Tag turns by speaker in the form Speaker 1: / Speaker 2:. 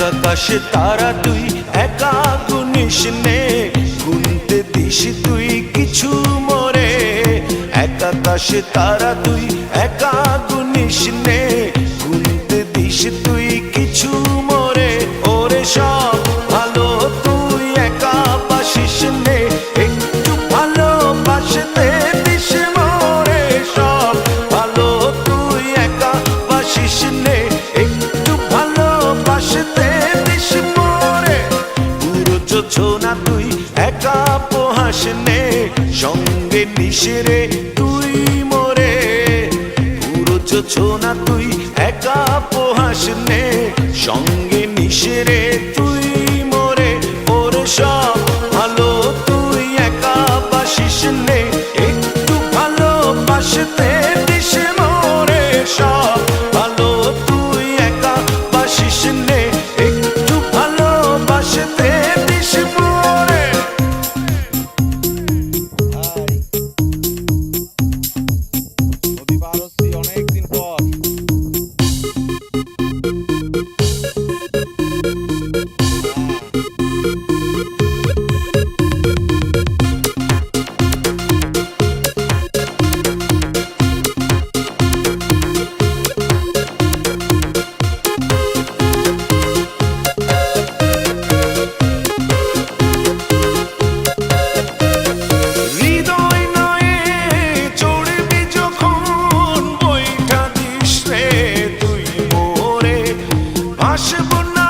Speaker 1: আকাশে তারা তুই একা গুনিস নে, গুনতে দিস তুই কিছু মোরে। আকাশে তারা তুই একা গুনিস নে, গুনতে দিস তুই কিছু মোরে। ওরে সব ভালো তুই একা বাসিস নে, একটু ভালোবাসতে দিস মোরে। সব ভালো তুই একা বাসিস নে, একটু ভালোবাসতে দিস মোরে। পুরো যোছনা তুই একা পোহাস নে, সঙ্গে নিস রে তুই মোরে। পুরো যোছনা তুই একা পোহাস নে, সঙ্গে নিস রে তুই মোরে। ওরে সব ভালো তুই একা বাসিস নে, একটু ভালোবাসতে দিস মোরে। সব ভালো তুই একা বাসিস নে, একটু ভালোবাসতে দিস মোরে।
Speaker 2: নদী পার হচ্ছি অনেকদিন পর।
Speaker 1: হৃদয় নয়ে চড়বি যখন বইটা দিস রে তুই মোরে। ভাসব না